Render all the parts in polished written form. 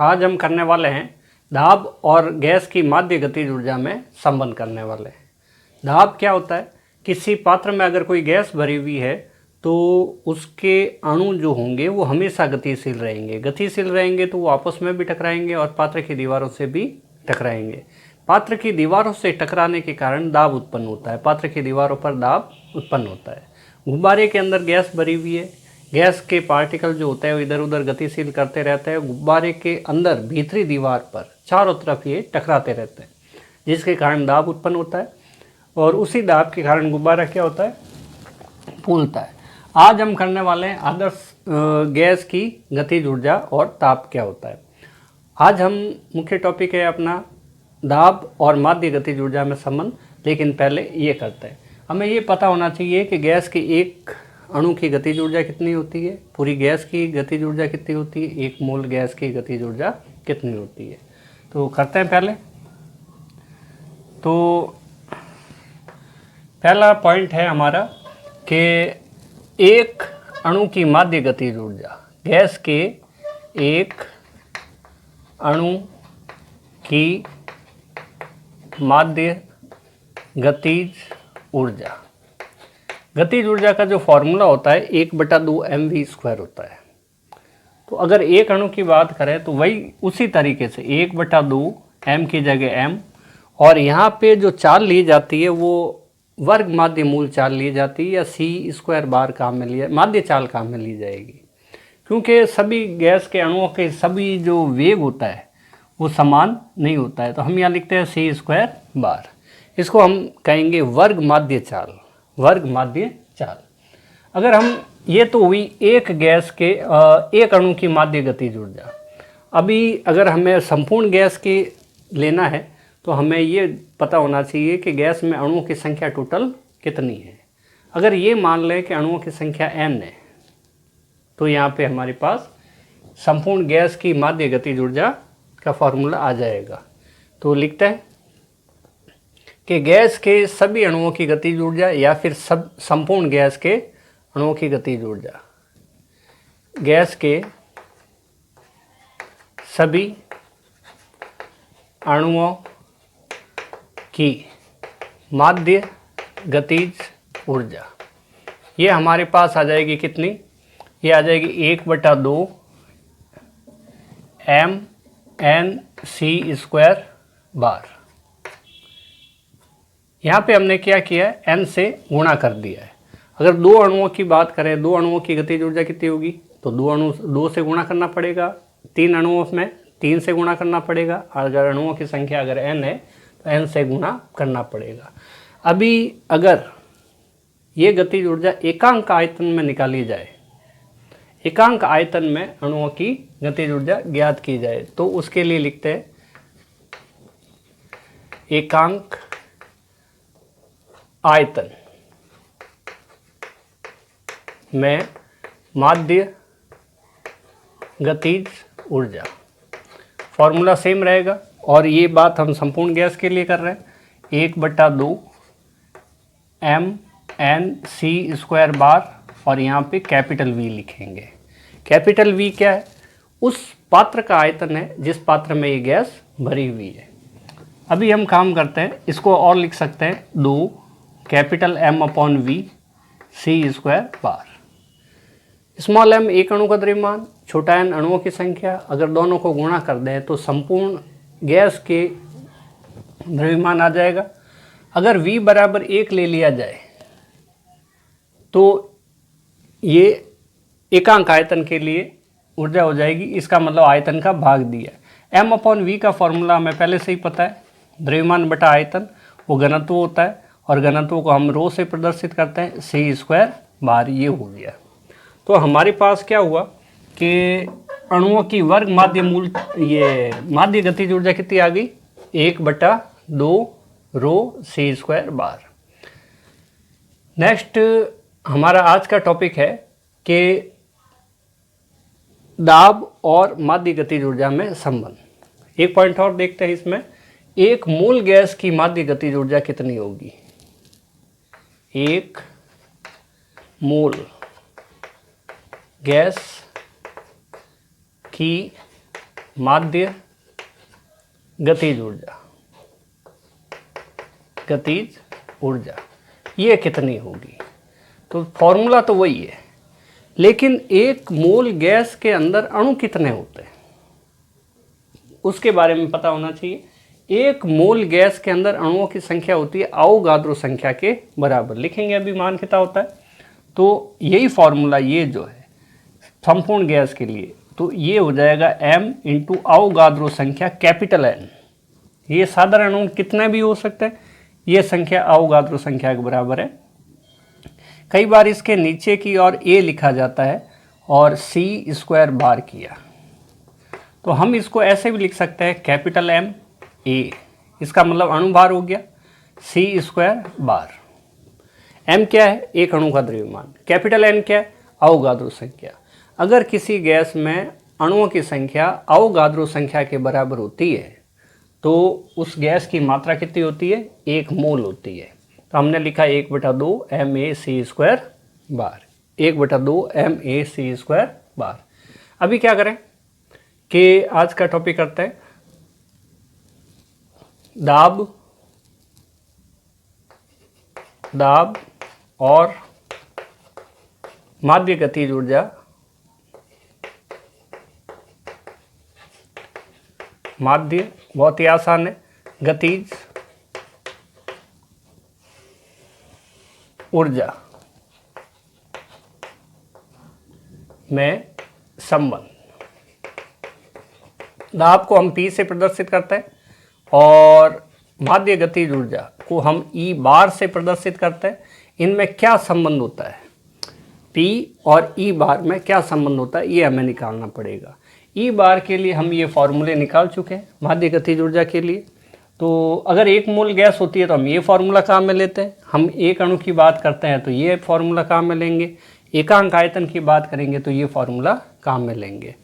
आज हम करने वाले हैं दाब और गैस की माध्य गतिज ऊर्जा में संबंध करने वाले हैं। दाब क्या होता है? किसी पात्र में अगर कोई गैस भरी हुई है तो उसके अणु जो होंगे वो हमेशा गतिशील रहेंगे। गतिशील रहेंगे तो वो आपस में भी टकराएंगे और पात्र की दीवारों से भी टकराएंगे। पात्र की दीवारों से टकराने के कारण दाब उत्पन्न होता है। पात्र की दीवारों पर दाब उत्पन्न होता है। गुब्बारे के अंदर गैस भरी हुई है। गैस के पार्टिकल जो होते हैं वो इधर उधर गतिशील करते रहते हैं। गुब्बारे के अंदर भीतरी दीवार पर चारों तरफ ये टकराते रहते हैं, जिसके कारण दाब उत्पन्न होता है और उसी दाब के कारण गुब्बारा क्या होता है? फूलता है। आज हम करने वाले हैं आदर्श गैस की गतिज ऊर्जा और ताप क्या होता है। आज हम मुख्य टॉपिक है अपना दाब और माध्य गतिज ऊर्जा में संबंध। लेकिन पहले ये करते हैं, हमें ये पता होना चाहिए कि गैस की एक अणु की गतिज ऊर्जा कितनी होती है, पूरी गैस की गतिज ऊर्जा कितनी होती है, एक मोल गैस की गतिज ऊर्जा कितनी होती है। तो करते हैं पहले। तो पहला पॉइंट है हमारा कि एक अणु की माध्य गतिज ऊर्जा, गैस के एक अणु की माध्य गतिज ऊर्जा। गतिज ऊर्जा का जो फॉर्मूला होता है 1/2 mv² होता है। तो अगर एक अणु की बात करें तो वही उसी तरीके से 1/2 m की जगह m, और यहाँ पे जो चाल ली जाती है वो वर्ग माध्य मूल चाल ली जाती है या c² बार काम में लिया, माध्य चाल काम में ली जाएगी। क्योंकि सभी गैस के अणुओं के सभी जो वेग होता है वो समान नहीं होता है, तो हम यहाँ लिखते हैं c² बार। इसको हम कहेंगे वर्ग माध्य चाल, वर्ग माध्य चाल। अगर हम, ये तो हुई एक गैस के एक अणु की माध्य गतिज ऊर्जा। अभी अगर हमें संपूर्ण गैस की लेना है तो हमें ये पता होना चाहिए कि गैस में अणुओं की संख्या टोटल कितनी है। अगर ये मान लें कि अणुओं की संख्या n है तो यहाँ पे हमारे पास संपूर्ण गैस की माध्य गतिज ऊर्जा का फॉर्मूला आ जाएगा। तो लिखते हैं कि गैस के सभी अणुओं की गतिज ऊर्जा या फिर संपूर्ण गैस के अणुओं की गतिज ऊर्जा, गैस के सभी अणुओं की माध्य गतिज ऊर्जा, ये हमारे पास आ जाएगी कितनी? ये आ जाएगी 1/2 mnc² बार। यहाँ पे हमने क्या किया है? n से गुणा कर दिया है। अगर दो अणुओं की बात करें, दो अणुओं की गतिज ऊर्जा कितनी होगी? तो दो से गुणा करना पड़ेगा। तीन अणुओं में 3 से गुणा करना पड़ेगा। अगर अणुओं की संख्या अगर n है तो n से गुणा करना पड़ेगा। अभी अगर ये गतिज ऊर्जा एकांक आयतन में निकाली जाए, एकांक आयतन में अणुओं की गतिज ऊर्जा ज्ञात की जाए, तो उसके लिए लिखते हैं एकांक आयतन में माध्य गतिज ऊर्जा। फॉर्मूला सेम रहेगा और ये बात हम संपूर्ण गैस के लिए कर रहे हैं। 1/2 mnc² बार और यहाँ पे कैपिटल V लिखेंगे। कैपिटल V क्या है? उस पात्र का आयतन है जिस पात्र में ये गैस भरी हुई है। अभी हम काम करते हैं, इसको और लिख सकते हैं 2 M/V c² बार। स्मॉल m एक अणु का द्रव्यमान, छोटा n अणुओं की संख्या। अगर दोनों को गुणा कर दें तो संपूर्ण गैस के द्रव्यमान आ जाएगा। अगर V बराबर 1 ले लिया जाए तो ये एकांक आयतन के लिए ऊर्जा हो जाएगी। इसका मतलब आयतन का भाग दिया। m/V का फॉर्मूला हमें पहले से ही पता है, द्रव्यमान बटा आयतन, वो घनत्व होता है और घनत्व को हम रो से प्रदर्शित करते हैं c² बार। ये हो गया। तो हमारे पास क्या हुआ कि अणुओं की वर्ग माध्य मूल, ये माध्य गतिज ऊर्जा कितनी आ गई? 1/2 रो c² बार। नेक्स्ट हमारा आज का टॉपिक है कि दाब और माध्य गतिज ऊर्जा में संबंध। एक पॉइंट और देखते हैं इसमें, एक मोल गैस की माध्य गतिज ऊर्जा कितनी होगी? एक मोल गैस की माध्य गतिज ऊर्जा, गतिज ऊर्जा ये कितनी होगी? तो फॉर्मूला तो वही है, लेकिन एक मोल गैस के अंदर अणु कितने होते हैं उसके बारे में पता होना चाहिए। एक मोल गैस के अंदर अणुओं की संख्या होती है अवोगाद्रो संख्या के बराबर। लिखेंगे अभी मान कितना होता है, तो यही फॉर्मूला ये जो है संपूर्ण गैस के लिए, तो ये हो जाएगा m इंटू अवोगाद्रो संख्या कैपिटल N। ये साधारण अणु कितने भी हो सकते हैं, ये संख्या अवोगाद्रो संख्या के बराबर है। कई बार इसके नीचे की ओर a लिखा जाता है और c स्क्वायर बार किया, तो हम इसको ऐसे भी लिख सकते हैं कैपिटल M A, इसका मतलब अणुभार हो गया c स्क्वायर बार। m क्या है? एक अणु का द्रव्यमान। कैपिटल N क्या है? अवोगाद्रो संख्या। अगर किसी गैस में अणुओं की संख्या अवोगाद्रो संख्या के बराबर होती है तो उस गैस की मात्रा कितनी होती है? 1 मोल होती है। तो हमने लिखा 1/2 MaC square bar, 1/2 MaC square bar. अभी क्या करें कि आज का टॉपिक करते हैं दाब और माध्य गतिज ऊर्जा, माध्य बहुत ही आसान है, गतिज ऊर्जा में संबंध। दाब को हम P से प्रदर्शित करते हैं और माध्य गतिज ऊर्जा को हम E बार से प्रदर्शित करते हैं। इनमें क्या संबंध होता है, P और E बार में क्या संबंध होता है, ये हमें निकालना पड़ेगा। E बार के लिए हम ये फॉर्मूले निकाल चुके हैं माध्य गतिज ऊर्जा के लिए। तो अगर 1 मोल गैस होती है तो हम ये फार्मूला काम में लेते हैं, हम एक अणु की बात करते हैं तो ये फार्मूला काम में लेंगे, एकांक आयतन की बात करेंगे तो ये फार्मूला काम में लेंगे।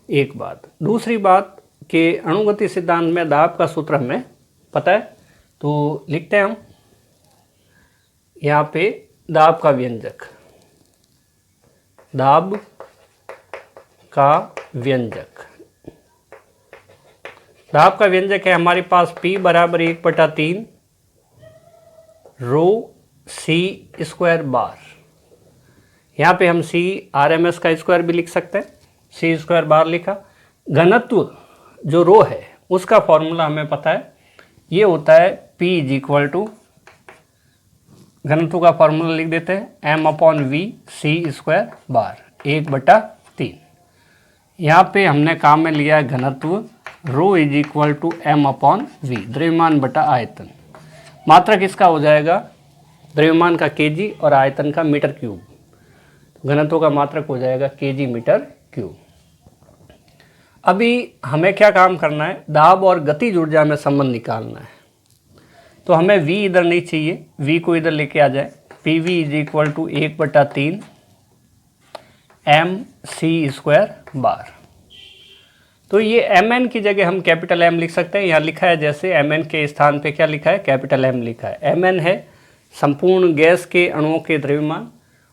एक बात। दूसरी बात कि अणुगति सिद्धांत में दाब का सूत्र हमें पता है, तो लिखते हैं हम यहाँ पे दाब का व्यंजक, दाब का व्यंजक। दाब का व्यंजक है हमारे पास P बराबर 1/3 रो C स्क्वायर बार। यहाँ पे हम C RMS का स्क्वायर भी लिख सकते हैं, C स्क्वायर बार लिखा। घनत्व जो रो है उसका फॉर्मूला हमें पता है, ये होता है P इज इक्वल टू, घनत्व का फॉर्मूला लिख देते हैं M/V C स्क्वायर बार 1/3। यहाँ पे हमने काम में लिया है घनत्व रो इज इक्वल टू M/V, द्रव्यमान बटा आयतन। मात्रा किसका हो जाएगा? द्रव्यमान का kg और आयतन का मीटर क्यूब। घनत्व का मात्रक हो जाएगा kg मीटर क्यूब। अभी हमें क्या काम करना है, दाब और गतिज ऊर्जा में संबंध निकालना है। तो हमें V इधर नहीं चाहिए, V को इधर लेके आ जाए। PV is equal to 1/3 MC square bar. तो ये Mn की जगह हम कैपिटल M लिख सकते हैं। यहाँ लिखा है जैसे Mn के स्थान पे क्या लिखा है, कैपिटल M लिखा है। Mn है संपूर्ण गैस के अणुओं के द्रव्यमान,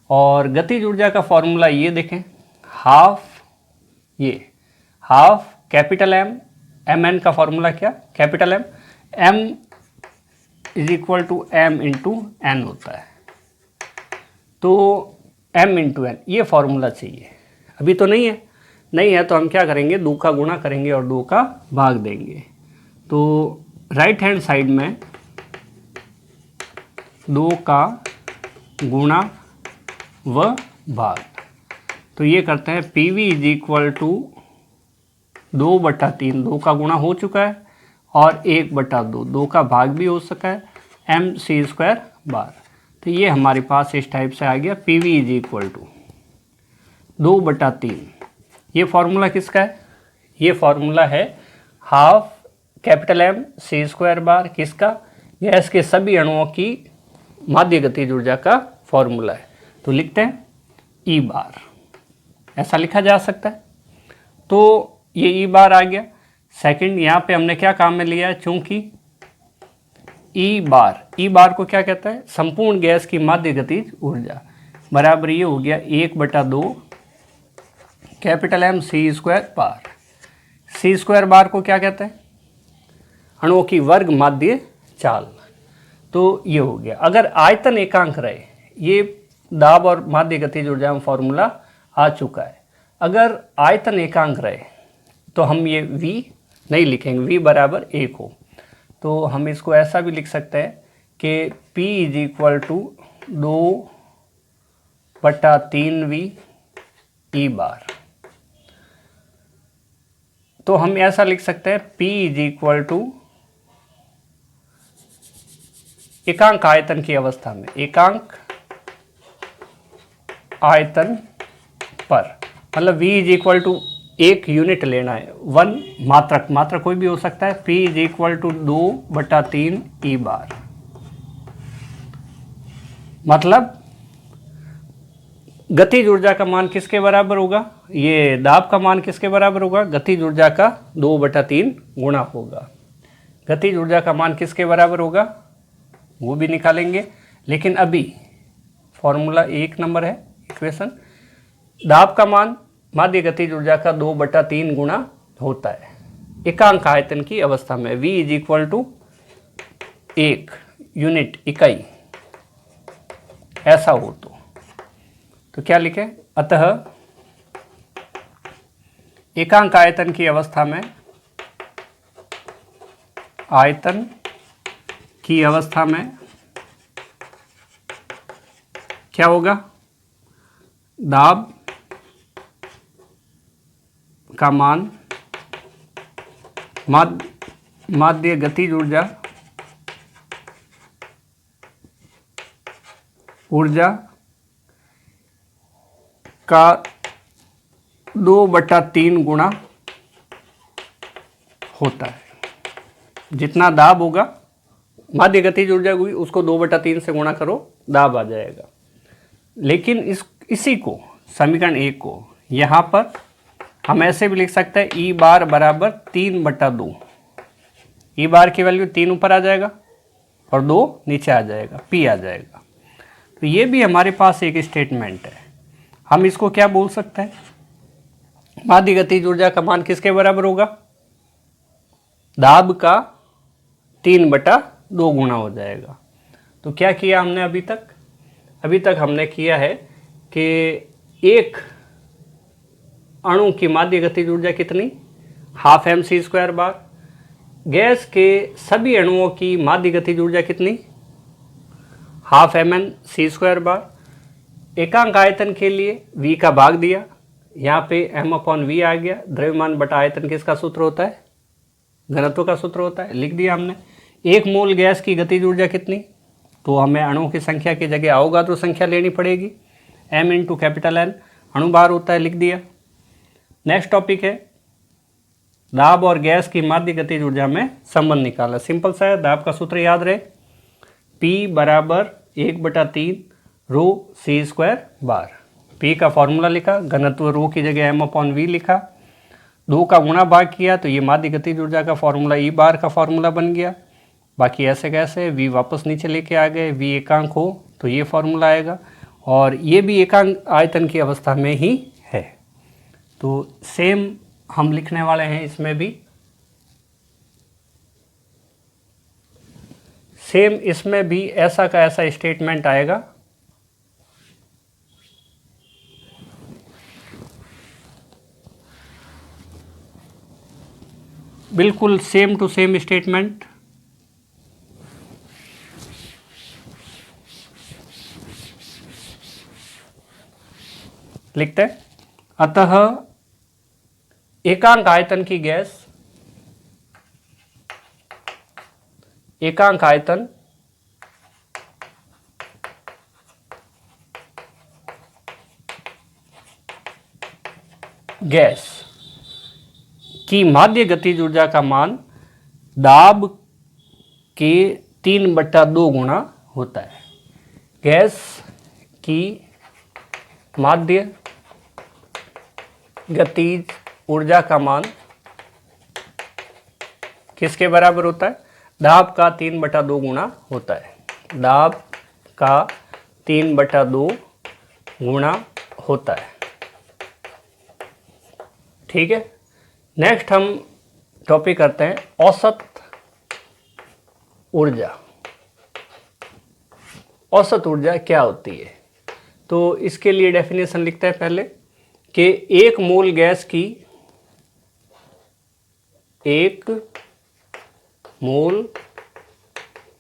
और गतिज ऊर्जा का फॉर्मूला ये देखें, हाफ कैपिटल M, Mn का फॉर्मूला क्या, capital M, M is equal to M into N होता है। तो M इंटू N ये फॉर्मूला चाहिए। अभी तो नहीं है तो हम क्या करेंगे, 2 का गुणा करेंगे और 2 का भाग देंगे। तो राइट हैंड साइड में 2 का गुणा व भाग, तो ये करते हैं PV इज इक्वल टू 2/3, 2 का गुणा हो चुका है, और 1/2, 2 का भाग भी हो सका है, MC स्क्वायर बार। तो ये हमारे पास इस टाइप से आ गया PV इज इक्वल टू 2/3। ये फॉर्मूला किसका है, ये फॉर्मूला है half capital M C square बार, किसका, गैस के सभी अणुओं की माध्य गतिज ऊर्जा का फॉर्मूला है। तो लिखते हैं E बार, ऐसा लिखा जा सकता है। तो ये E बार आ गया। सेकंड, यहाँ पे हमने क्या काम में लिया है, चूंकि E बार को क्या कहता है, संपूर्ण गैस की माध्य गतिज ऊर्जा, बराबर ये हो गया 1/2 capital M C square bar. C square bar को क्या कहते हैं? अणुओं की वर्ग माध्य चाल। तो ये हो गया। अगर आयतन एकांक रहे, ये दाब और माध्य गतिज ऊर्जा में फॉर्मूला आ चुका है। अगर आयतन एकांक रहे तो हम ये V नहीं लिखेंगे, V बराबर 1 हो तो हम इसको ऐसा भी लिख सकते हैं कि P is equal to 2/3V E bar. तो हम ऐसा लिख सकते हैं P इज इक्वल टू एकांक आयतन की अवस्था में, एकांक आयतन पर, मतलब V is equal to 1 unit लेना है, 1 मात्रक, मात्रक कोई भी हो सकता है। P इज इक्वल टू 2/3 ई बार। मतलब गतिज ऊर्जा का मान किसके बराबर होगा? ये दाब का मान किसके बराबर होगा? गतिज ऊर्जा का 2/3 गुणा होगा। गतिज ऊर्जा का मान किसके बराबर होगा वो भी निकालेंगे, लेकिन अभी फॉर्मूला 1 नंबर है इक्वेशन। दाब का मान माध्य गतिज ऊर्जा का 2/3 गुणा होता है एकांक आयतन की अवस्था में। V is equal to 1 unit, इकाई, ऐसा हो तो क्या लिखे? अतः एकांक आयतन की अवस्था में, आयतन की अवस्था में क्या होगा? दाब का मान माध्य गतिज ऊर्जा का 2/3 गुणा होता है। जितना दाब होगा माध्य गतिज ऊर्जा हुई उसको 2/3 से गुणा करो, दाब आ जाएगा। लेकिन इसी को समीकरण 1 को यहाँ पर हम ऐसे भी लिख सकते हैं, ई बार बराबर 3/2। ई बार की वैल्यू 3 ऊपर आ जाएगा और 2 नीचे आ जाएगा, P आ जाएगा। तो ये भी हमारे पास एक स्टेटमेंट है। हम इसको क्या बोल सकते हैं? माध्य गतिज ऊर्जा का मान किसके बराबर होगा? दाब का 3/2 गुना हो जाएगा। तो क्या किया हमने अभी तक? अभी तक हमने किया है कि एक अणु की माध्य गतिज ऊर्जा कितनी? 12 mc² बार। गैस के सभी अणुओं की माध्य गतिज ऊर्जा कितनी? 12 mn² बार। एकांक आयतन के लिए V का भाग दिया, यहाँ पे m/v आ गया। द्रव्यमान बटा आयतन किसका सूत्र होता है? घनत्व का सूत्र होता है, लिख दिया हमने। 1 मोल गैस की गतिज ऊर्जा कितनी? तो हमें अणुओं की संख्या की जगह अवोगाद्रो संख्या लेनी पड़ेगी, m × N अणु भार होता है, लिख दिया। नेक्स्ट टॉपिक है दाब और गैस की माध्य गतिज ऊर्जा में संबंध निकाला। सिंपल सा है, दाब का सूत्र याद रहे, P बराबर 1/3 रो c² बार। P का फॉर्मूला लिखा, घनत्व रो की जगह m/v लिखा, 2 का गुणा भाग किया तो ये माध्य गतिज ऊर्जा का फॉर्मूला ई बार का फॉर्मूला बन गया। बाकी ऐसे कैसे V वापस नीचे लेके आ गए, V एकांक हो तो ये फॉर्मूला आएगा, और ये भी एकांक आयतन की अवस्था में ही है। तो सेम हम लिखने वाले हैं इसमें भी, सेम इसमें भी ऐसा का ऐसा स्टेटमेंट आएगा। बिल्कुल सेम टू सेम स्टेटमेंट। लिखते हैं, अतः एकांक आयतन की गैस, एकांक आयतन गैस की माध्य गतिज ऊर्जा का मान दाब के 3/2 गुना होता है। गैस की माध्य गतिज ऊर्जा का मान किसके बराबर होता है? दाब का 3/2 गुना होता है। दाब का 3/2 गुणा होता है। ठीक है, नेक्स्ट हम टॉपिक करते हैं औसत ऊर्जा। औसत ऊर्जा क्या होती है? तो इसके लिए डेफिनेशन लिखते हैं पहले कि एक मोल गैस की, एक मोल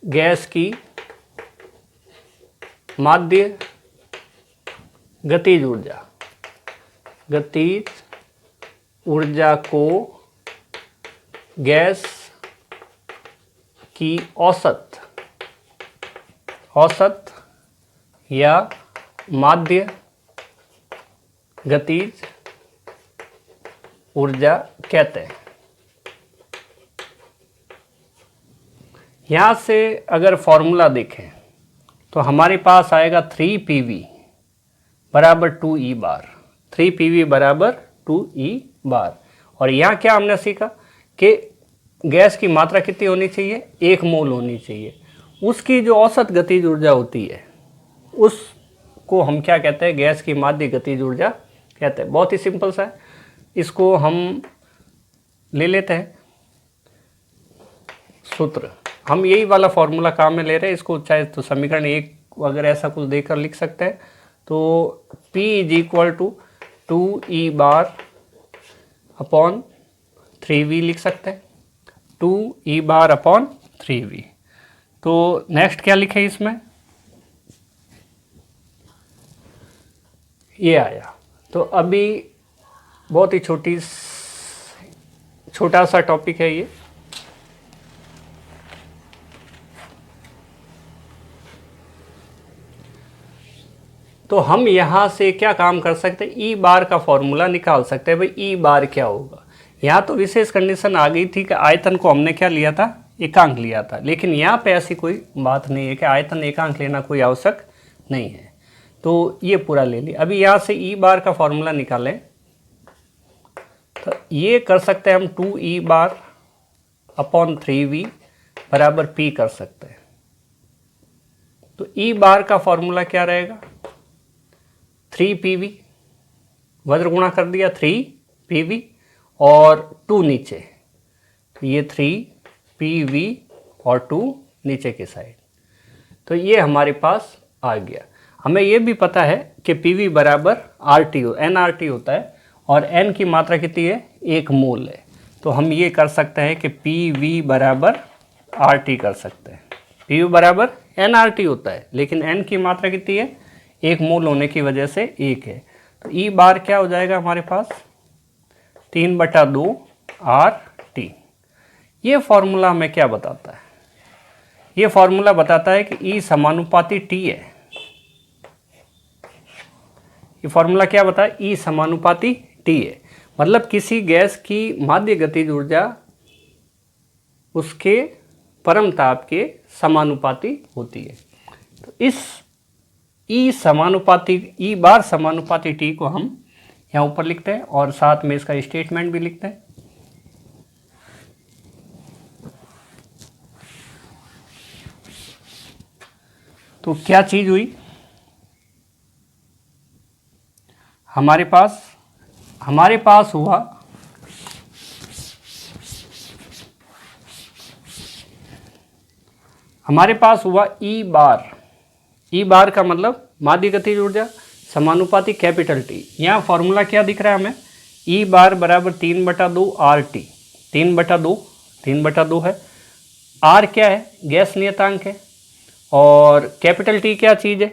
गैस की माध्य गतिज ऊर्जा, गतिज ऊर्जा को गैस की औसत या माध्य गतिज ऊर्जा कहते हैं। यहाँ से अगर फॉर्मूला देखें तो हमारे पास आएगा 3PV बराबर 2E बार, 3PV बराबर 2E बार। और यहाँ क्या हमने सीखा कि गैस की मात्रा कितनी होनी चाहिए? 1 मोल होनी चाहिए। उसकी जो औसत गतिज ऊर्जा होती है उसको हम क्या कहते हैं? गैस की माध्य गतिज ऊर्जा कहते हैं। बहुत ही सिंपल सा है, इसको हम ले लेते हैं सूत्र। हम यही वाला फॉर्मूला काम में ले रहे हैं, इसको चाहे तो समीकरण 1 अगर ऐसा कुछ देकर लिख सकते हैं तो P = 2E bar upon 3V लिख सकते हैं, 2E बार अपॉन 3V। तो नेक्स्ट क्या लिखे इसमें? ये आया। तो अभी बहुत ही छोटा सा टॉपिक है ये। तो हम यहाँ से क्या काम कर सकते हैं? ई बार का फॉर्मूला निकाल सकते हैं। भाई ई बार क्या होगा? यहाँ तो विशेष कंडीशन आ गई थी कि आयतन को हमने क्या लिया था? एकांक लिया था। लेकिन यहाँ पे ऐसी कोई बात नहीं है कि आयतन एकांक लेना कोई आवश्यक नहीं है, तो ये पूरा ले लिया। अभी यहाँ से ई बार का फॉर्मूला निकालें तो ये कर सकते हैं हम 2E बार अपॉन 3V बराबर P कर सकते हैं। तो ई बार का फॉर्मूला क्या रहेगा? 3PV, वज्र गुणा कर दिया 3PV और 2 नीचे, तो ये 3PV और 2 नीचे की साइड। तो ये हमारे पास आ गया। हमें ये भी पता है कि PV बराबर nRT होता है और n की मात्रा कितनी है? 1 मोल है। तो हम ये कर सकते हैं कि PV बराबर RT कर सकते हैं। PV बराबर nRT होता है लेकिन n की मात्रा कितनी है? 1 मोल होने की वजह से 1 है। तो ई बार क्या हो जाएगा हमारे पास? 3/2 RT। ये फॉर्मूला हमें क्या बताता है? ये फॉर्मूला बताता है कि ई समानुपाती T है। ये फॉर्मूला क्या बताता है? ई समानुपाती T है। मतलब किसी गैस की माध्य गतिज ऊर्जा उसके परम ताप के समानुपाती होती है। तो इस ई बार समानुपाती T को हम यहाँ ऊपर लिखते हैं और साथ में इसका स्टेटमेंट भी लिखते हैं। तो क्या चीज हुई? हमारे पास हुआ ई बार का मतलब माध्य गतिज ऊर्जा समानुपाती कैपिटल T। यहाँ फॉर्मूला क्या दिख रहा है हमें? ई बार बराबर 3/2 RT। 3/2 है। R क्या है? गैस नियतांक है। और कैपिटल T क्या चीज़ है?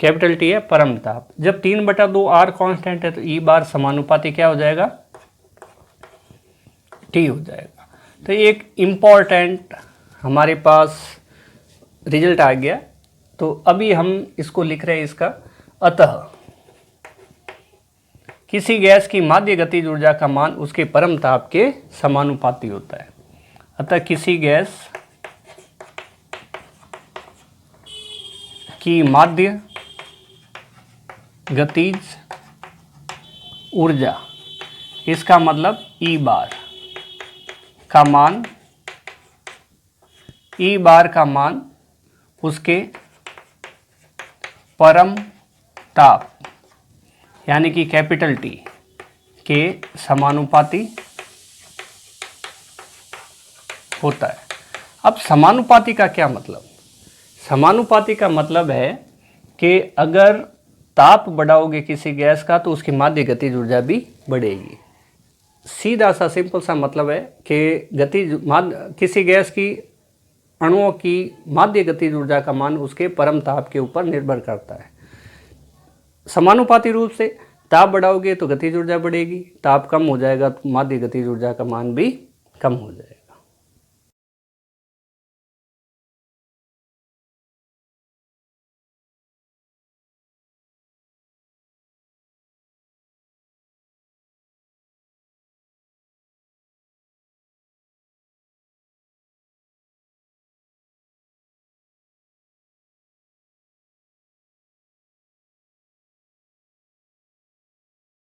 कैपिटल T है परम ताप। जब 3/2 R कांस्टेंट है तो ई बार समानुपाती क्या हो जाएगा? T हो जाएगा। तो एक इम्पॉर्टेंट हमारे पास रिजल्ट आ गया। तो अभी हम इसको लिख रहे हैं इसका। अतः किसी गैस की माध्य गतिज ऊर्जा का मान उसके परम ताप के समानुपाती होता है। अतः किसी गैस की माध्य गतिज ऊर्जा, इसका मतलब ई बार का मान उसके परम ताप यानी कि कैपिटल T के समानुपाती होता है। अब समानुपाती का क्या मतलब? समानुपाती का मतलब है कि अगर ताप बढ़ाओगे किसी गैस का तो उसकी माध्य गतिज ऊर्जा भी बढ़ेगी। सीधा सा सिंपल सा मतलब है कि किसी गैस की अणुओं की माध्य गतिज ऊर्जा का मान उसके परम ताप के ऊपर निर्भर करता है। समानुपाती रूप से ताप बढ़ाओगे तो गतिज ऊर्जा बढ़ेगी, ताप कम हो जाएगा तो माध्य गतिज ऊर्जा का मान भी कम हो जाएगा।